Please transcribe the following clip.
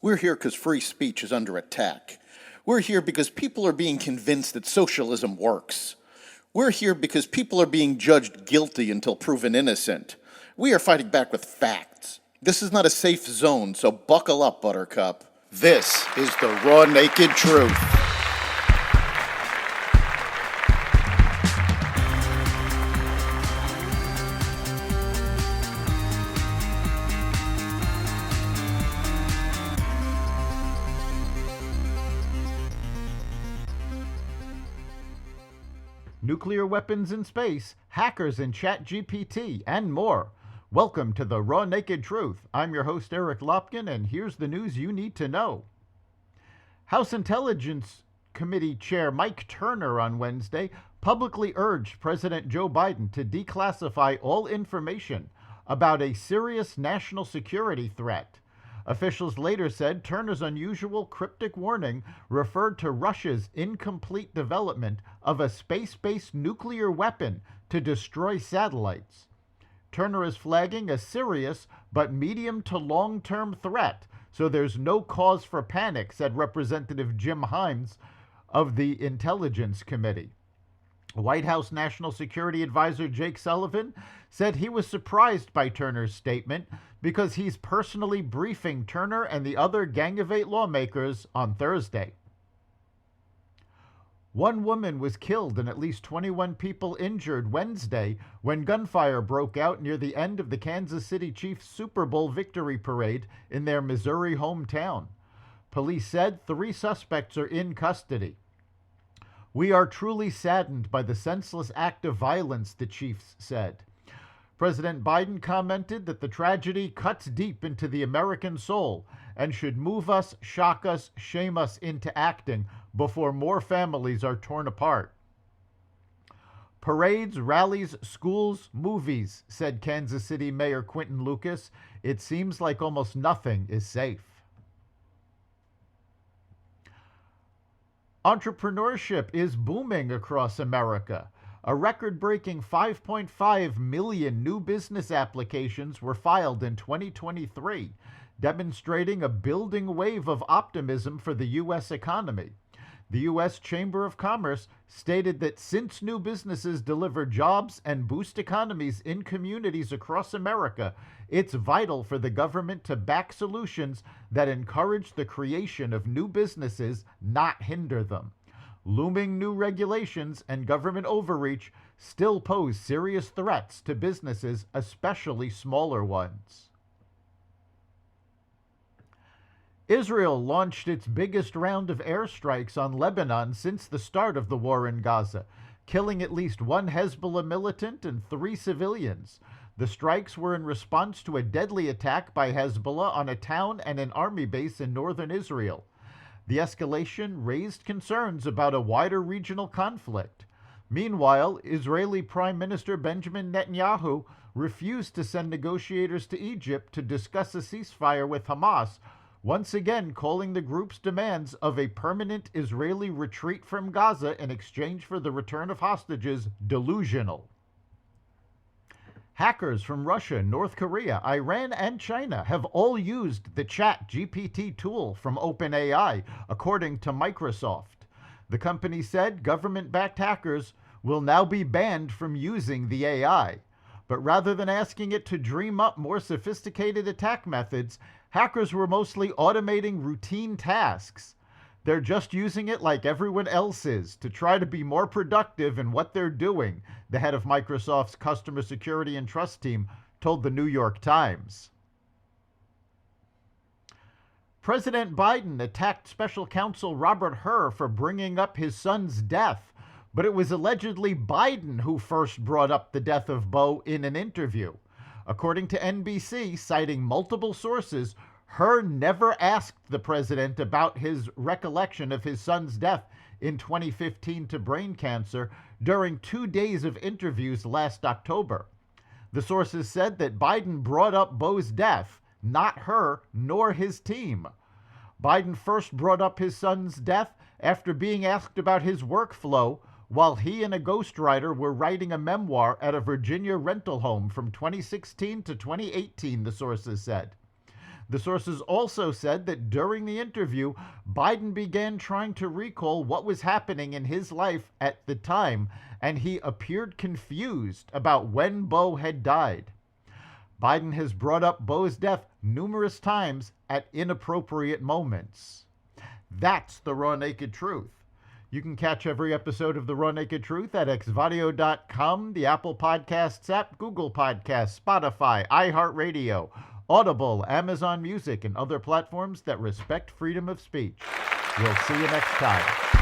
We're here because free speech is under attack. We're here because people are being convinced that socialism works. We're here because people are being judged guilty until proven innocent. We are fighting back with facts. This is not a safe zone, so buckle up, Buttercup. This is the raw, naked truth. Nuclear weapons in space, hackers in ChatGPT, and more. Welcome to the Raw Naked Truth. I'm your host, Eric Lopkin, and here's the news you need to know. House Intelligence Committee Chair Mike Turner on Wednesday publicly urged President Joe Biden to declassify all information about a serious national security threat. Officials later said Turner's unusual cryptic warning referred to Russia's incomplete development of a space-based nuclear weapon to destroy satellites. Turner is flagging a serious but medium to long-term threat, so there's no cause for panic, said Representative Jim Himes of the Intelligence Committee. White House National Security Advisor Jake Sullivan said he was surprised by Turner's statement because he's personally briefing Turner and the other Gang of Eight lawmakers on Thursday. One woman was killed and at least 21 people injured Wednesday when gunfire broke out near the end of the Kansas City Chiefs Super Bowl victory parade in their Missouri hometown. Police said 3 suspects are in custody. "We are truly saddened by the senseless act of violence," the Chiefs said. President Biden commented that the tragedy cuts deep into the American soul and should move us, shock us, shame us into acting before more families are torn apart. "Parades, rallies, schools, movies," said Kansas City Mayor Quinton Lucas. "It seems like almost nothing is safe." Entrepreneurship is booming across America. A record-breaking 5.5 million new business applications were filed in 2023, demonstrating a building wave of optimism for the U.S. economy. The U.S. Chamber of Commerce stated that since new businesses deliver jobs and boost economies in communities across America, it's vital for the government to back solutions that encourage the creation of new businesses, not hinder them. Looming new regulations and government overreach still pose serious threats to businesses, especially smaller ones. Israel launched its biggest round of airstrikes on Lebanon since the start of the war in Gaza, killing at least 1 Hezbollah militant and 3 civilians. The strikes were in response to a deadly attack by Hezbollah on a town and an army base in northern Israel. The escalation raised concerns about a wider regional conflict. Meanwhile, Israeli Prime Minister Benjamin Netanyahu refused to send negotiators to Egypt to discuss a ceasefire with Hamas, once again calling the group's demands of a permanent Israeli retreat from Gaza in exchange for the return of hostages delusional. Hackers from Russia, North Korea, Iran, and China have all used the ChatGPT tool from OpenAI, according to Microsoft. The company said government-backed hackers will now be banned from using the AI. But rather than asking it to dream up more sophisticated attack methods, hackers were mostly automating routine tasks. They're just using it like everyone else is to try to be more productive in what they're doing, the head of Microsoft's Customer Security and Trust team told the New York Times. President Biden attacked Special Counsel Robert Hur for bringing up his son's death, but it was allegedly Biden who first brought up the death of Beau in an interview. According to NBC, citing multiple sources, Hur never asked the president about his recollection of his son's death in 2015 to brain cancer during 2 days of interviews last October. The sources said that Biden brought up Beau's death, not Hur nor his team. Biden first brought up his son's death after being asked about his workflow while he and a ghostwriter were writing a memoir at a Virginia rental home from 2016 to 2018, the sources said. The sources also said that during the interview, Biden began trying to recall what was happening in his life at the time, and he appeared confused about when Beau had died. Biden has brought up Beau's death numerous times at inappropriate moments. That's the Raw Naked Truth. You can catch every episode of The Raw Naked Truth at xvadio.com, the Apple Podcasts app, Google Podcasts, Spotify, iHeartRadio, Audible, Amazon Music, and other platforms that respect freedom of speech. We'll see you next time.